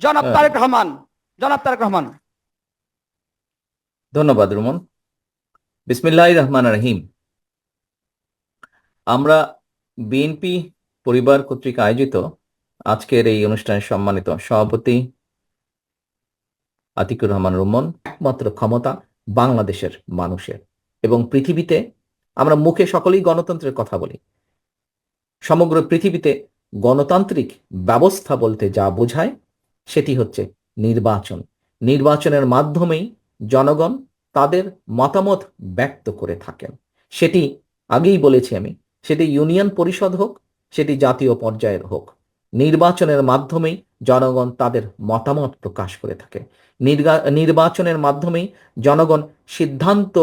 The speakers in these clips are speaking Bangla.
জনাব তারেক রহমান। জনাব তারেক রহমান। ধন্যবাদ রুমন। বিসমিল্লাহির রহমানির রহিম। আমরা বিএনপি পরিবার কর্তৃক আয়োজিত আজকের এই অনুষ্ঠানের সম্মানিত সভাপতি আতিকুর রহমান রুমন, একমাত্র ক্ষমতা বাংলাদেশের মানুষের, এবং পৃথিবীতে আমরা মুখে সকলেই গণতন্ত্রের কথা বলি। সমগ্র পৃথিবীতে গণতান্ত্রিক ব্যবস্থা বলতে যা বোঝায় সেটি হচ্ছে নির্বাচন। নির্বাচনের মাধ্যমেই জনগণ তাদের মতামত ব্যক্ত করে থাকেন। সেটি আগেই বলেছি আমি, সেটি ইউনিয়ন পরিষদ হোক, সেটি জাতীয় পর্যায়ের হোক, নির্বাচনের মাধ্যমেই জনগণ তাদের মতামত প্রকাশ করে থাকে। নির্বাচনের মাধ্যমেই জনগণ সিদ্ধান্ত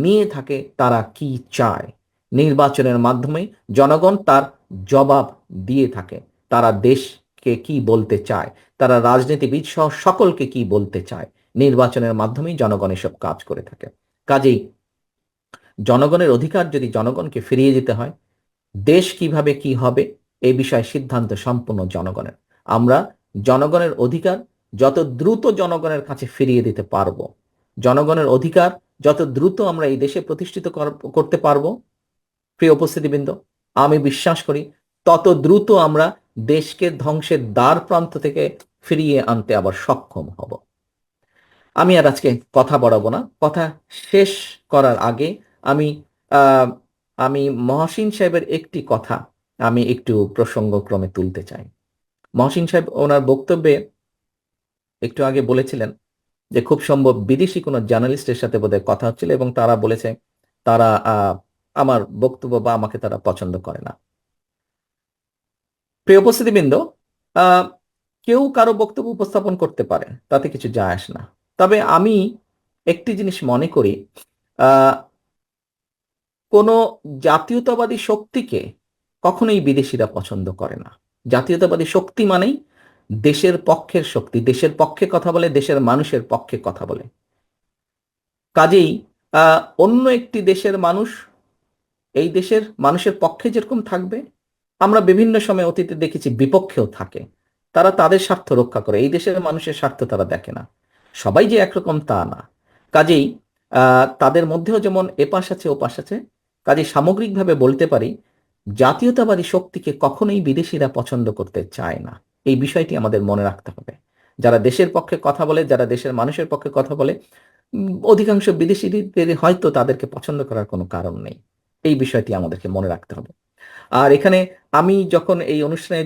নিয়ে থাকে তারা কি চায়। নির্বাচনের মাধ্যমে জনগণ তার জবাব দিয়ে থাকে, তারা দেশকে কি বলতে চায়, তারা রাজনীতিবিদ সহ সকলকে কি বলতে চায়। নির্বাচনের মাধ্যমেই জনগণ এসব কাজ করে থাকে। কাজেই জনগণের অধিকার যদি জনগণকে ফিরিয়ে দিতে হয়, দেশ কিভাবে কি হবে এই বিষয়ে সিদ্ধান্ত সম্পূর্ণ জনগণের। আমরা জনগণের অধিকার যত দ্রুত জনগণের কাছে ফিরিয়ে দিতে পারবো, জনগণের অধিকার যত দ্রুত আমরা এই দেশে প্রতিষ্ঠিত করতে পারবো, প্রিয় উপস্থিতিবৃন্দ, আমি বিশ্বাস করি তত দ্রুত আমরা দেশকে ধ্বংসের দ্বার প্রান্ত থেকে ফিরিয়ে আনতে আবার সক্ষম হব। আমি আর আজকে কথা বাড়াবো না। কথা শেষ করার আগে আমি আমি মহসিন সাহেবের একটি কথা আমি একটু প্রসঙ্গক্রমে তুলতে চাই। মহসিন সাহেব ওনার বক্তব্যে একটু আগে বলেছিলেন যে খুব সম্ভব বিদেশি কোনো জার্নালিস্টের সাথে বোধহয় কথা হচ্ছিল এবং তারা বলেছে তারা আমার বক্তব্য বা আমাকে তারা পছন্দ করে না। প্রিয় উপস্থিতিবৃন্দ, কেউ কারো বক্তব্য উপস্থাপন করতে পারে, তাতে কিছু যায় আসে না। তবে আমি একটি জিনিস মনে করি, কোনো জাতীয়তাবাদী শক্তিকে কখনোই বিদেশিরা পছন্দ করে না। জাতীয়তাবাদী শক্তি মানেই দেশের পক্ষের শক্তি, দেশের পক্ষে কথা বলে, দেশের মানুষের পক্ষে কথা বলে। কাজেই অন্য একটি দেশের মানুষ এই দেশের মানুষের পক্ষে যেরকম থাকবে, আমরা বিভিন্ন সময় অতীতে দেখেছি বিপক্ষেও থাকে। তারা তাদের স্বার্থ রক্ষা করে, এই দেশের মানুষের স্বার্থ তারা দেখে না। সবাই যে একরকম তা না। কাজেই তাদের মধ্যেও যেমন এপাশ আছে ওপাশ আছে। কাজেই সামগ্রিকভাবে বলতে পারি জাতীয়তাবাদী শক্তিকে কখনোই বিদেশিরা পছন্দ করতে চায় না। এই বিষয়টি আমাদের মনে রাখতে হবে। যারা দেশের পক্ষে কথা বলে, যারা দেশের মানুষের পক্ষে কথা বলে, অধিকাংশ বিদেশিদের হয়তো তাদেরকে পছন্দ করার কোনো কারণ নেই। এই বিষয়টি আমাদেরকে মনে রাখতে হবে। আর এখানে আমি যখন এই অনুষ্ঠানে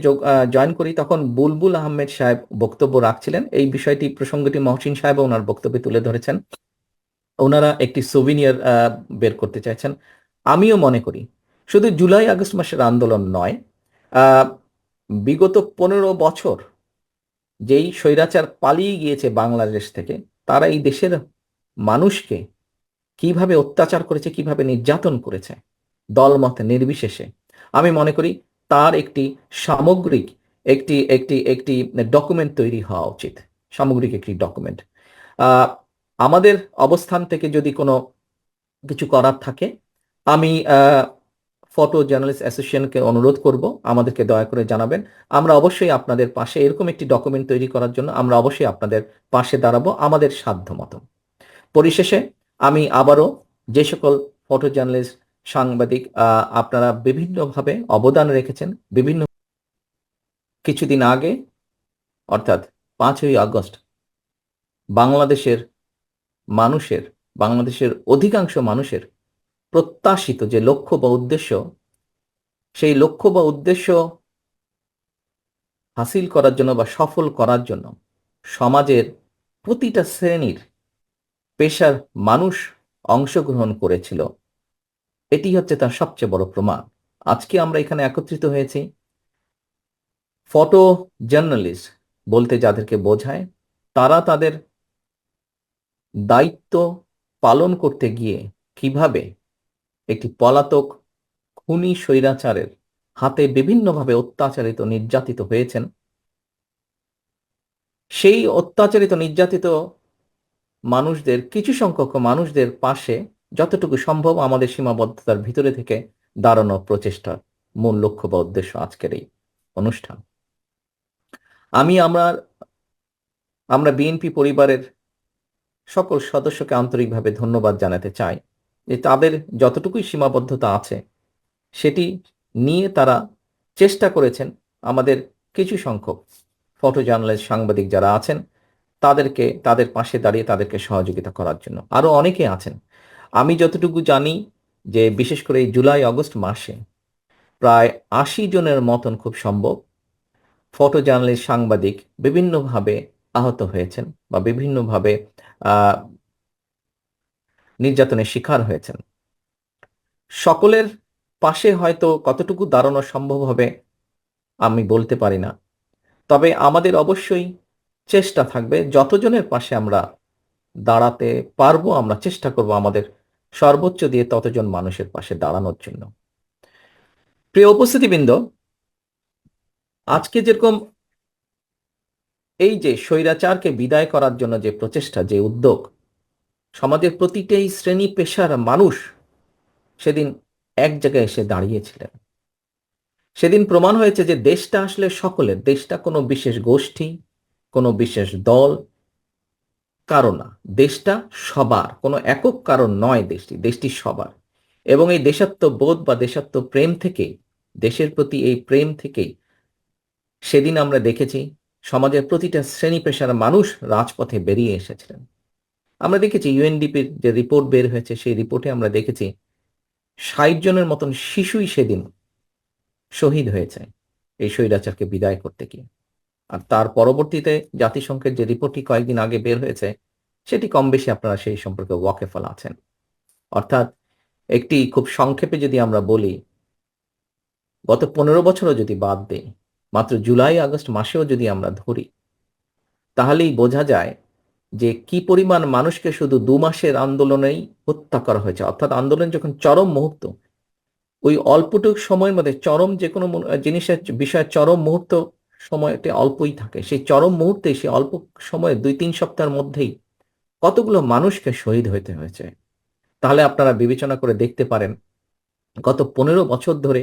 জয়েন করি তখন বুলবুল আহমেদ সাহেব বক্তব্য রাখছিলেন। এই বিষয়টি প্রসঙ্গটি মহসিন সাহেব ওনার বক্তব্যে তুলে ধরেছেন। ওনারা একটি সোভিনিয়ার বের করতে চাইছেন। আমিও মনে করি শুধু জুলাই আগস্ট মাসের আন্দোলন নয়, বিগত 15 বছর যেই স্বৈরাচার পালিয়ে গিয়েছে বাংলাদেশ থেকে, তারা এই দেশের মানুষকে কিভাবে অত্যাচার করেছে, কিভাবে নির্যাতন করেছে দলমত নির্বিশেষে, আমি মনে করি তার একটি সামগ্রিক একটি একটি একটি ডকুমেন্ট তৈরি হওয়া উচিত। সামগ্রিক একটি ডকুমেন্ট। আমাদের অবস্থান থেকে যদি কোনো কিছু করার থাকে, আমি ফটো জার্নালিস্ট অ্যাসোসিয়েশনকে অনুরোধ করব আমাদেরকে দয়া করে জানাবেন। আমরা অবশ্যই আপনাদের পাশে, এরকম একটি ডকুমেন্ট তৈরি করার জন্য আমরা অবশ্যই আপনাদের পাশে দাঁড়াবো আমাদের সাধ্য মতো। পরিশেষে আমি আবারও যে সকল ফটো জার্নালিস্ট, সাংবাদিক আপনারা বিভিন্নভাবে অবদান রেখেছেন, বিভিন্ন কিছুদিন আগে অর্থাৎ 5ই আগস্ট বাংলাদেশের মানুষের, বাংলাদেশের অধিকাংশ মানুষের প্রত্যাশিত যে লক্ষ্য বা উদ্দেশ্য, সেই লক্ষ্য বা উদ্দেশ্য হাসিল করার জন্য বা সফল করার জন্য সমাজের প্রতিটা শ্রেণীর পেশার মানুষ অংশগ্রহণ করেছিল। এটি হচ্ছে তার সবচেয়ে বড় প্রমাণ। আজকে আমরা এখানে একত্রিত হয়েছি ফটো জার্নালিস্ট বলতে যাদেরকে বোঝায়, তারা তাদের দায়িত্ব পালন করতে গিয়ে কিভাবে একটি পলাতক খুনি স্বৈরাচারের হাতে বিভিন্নভাবে অত্যাচারিত নির্যাতিত হয়েছেন, সেই অত্যাচারিত নির্যাতিত মানুষদের, কিছু সংখ্যক মানুষদের পাশে যতটুকু সম্ভব আমাদের সীমাবদ্ধতার ভিতরে থেকে দাঁড়ানোর প্রচেষ্টা মূল লক্ষ্য বা উদ্দেশ্য আজকের এই অনুষ্ঠান। আমরা বিএনপি পরিবারের সকল সদস্যকে আন্তরিকভাবে ধন্যবাদ জানাতে চাই যে তাদের যতটুকুই সীমাবদ্ধতা আছে সেটি নিয়ে তারা চেষ্টা করেছেন আমাদের কিছু সংখ্যক ফটো জার্নালিস্ট, সাংবাদিক যারা আছেন তাদের পাশে দাঁড়িয়ে তাদেরকে সহযোগিতা করার জন্য। আরো অনেকে আছেন। আমি যতটুকু জানি যে বিশেষ করে এই জুলাই আগস্ট মাসে প্রায় 80 জনের মতন খুব সম্ভব ফটো জার্নালিস্ট, সাংবাদিক বিভিন্নভাবে আহত হয়েছেন বা বিভিন্নভাবে আহ নির্যাতনের শিকার হয়েছেন। সকলের পাশে হয়তো কতটুকু দাঁড়ানো সম্ভব হবে আমি বলতে পারি না, তবে আমাদের অবশ্যই চেষ্টা থাকবে যতজনের পাশে আমরা দাঁড়াতে পারবো আমরা চেষ্টা করব আমাদের সর্বোচ্চ দিয়ে ততজন মানুষের পাশে দাঁড়ানোর জন্য। প্রিয় উপস্থিতিবৃন্দ, আজকে যেরকম এই যে স্বৈরাচারকে বিদায় করার জন্য যে প্রচেষ্টা, যে উদ্যোগ, সমাজের প্রতিটাই শ্রেণী পেশার মানুষ সেদিন এক জায়গায় এসে দাঁড়িয়েছিলেন। সেদিন প্রমাণ হয়েছে যে দেশটা আসলে সকলের, দেশটা কোনো বিশেষ গোষ্ঠী, কোনো বিশেষ দল কারো না, দেশটা সবার, কোনো একক কারণ নয়, দেশটি সবার। এবং এই দেশাত্মবোধ বা দেশাত্মপ্রেম থেকেই, দেশের প্রতি এই প্রেম থেকেই সেদিন আমরা দেখেছি সমাজের প্রতিটা শ্রেণী পেশার মানুষ রাজপথে বেরিয়ে এসেছিলেন। আমরা দেখেছি ইউএনডিপির যে রিপোর্ট বের হয়েছে সেই রিপোর্টে আমরা দেখেছি 60 জনের মতন শিশুই সেদিন শহীদ হয়েছে এই স্বৈরাচারকে বিদায় করতে গিয়ে। আর তার পরবর্তীতে জাতিসংঘের যে রিপোর্টটি কয়েকদিন আগে বের হয়েছে সেটি কম বেশি আপনারা সেই সম্পর্কে ওয়াকেফল আছেন। অর্থাৎ একটি খুব সংক্ষেপে যদি আমরা বলি, গত 15 বছরও যদি বাদ দেই, মাত্র জুলাই আগস্ট মাসেও যদি আমরা ধরি, তাহলেই বোঝা যায় যে কি পরিমাণ মানুষকে শুধু 2 মাসের আন্দোলনেই হত্যা করা হয়েছে। অর্থাৎ আন্দোলন যখন চরম মুহূর্ত, ওই অল্পটুক সময়ের মধ্যে চরম যে কোনো জিনিসের বিষয়ে চরম মুহূর্ত সময়টা অল্পই থাকে, সেই চরম মুহূর্তে সেই অল্প সময়ে 2-3 সপ্তাহের মধ্যেই কতগুলো মানুষকে শহীদ হতে হয়েছে। তাহলে আপনারা বিবেচনা করে দেখতে পারেন গত 15 বছর ধরে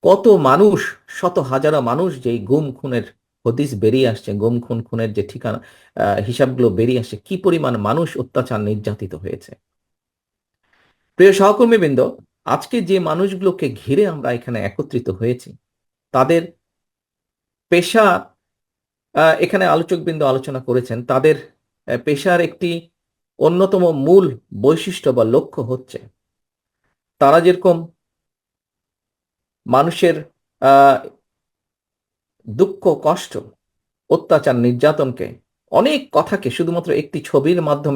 কত মানুষ, শত হাজারো মানুষ যেই গুম খুনের হদিস বেরিয়ে আসছে, গুম খুনের যে ঠিকানা হিসাবগুলো বেরিয়ে আসছে, কি পরিমাণ মানুষ অত্যাচার নির্যাতিত হয়েছে। প্রিয় সহকর্মীবৃন্দ, আজকে যে মানুষগুলোকে ঘিরে আমরা এখানে একত্রিত হয়েছি তাদের পেশা, এখানে আলোচকবৃন্দ আলোচনা করেছেন, তাদের পেশার একটি অন্যতম মূল বৈশিষ্ট্য বা লক্ষ্য হচ্ছে তারা যেরকম মানুষের দুঃখ, কষ্ট, অত্যাচার, নির্যাতনকে, অনেক কথাকে শুধুমাত্র একটি ছবির মাধ্যমে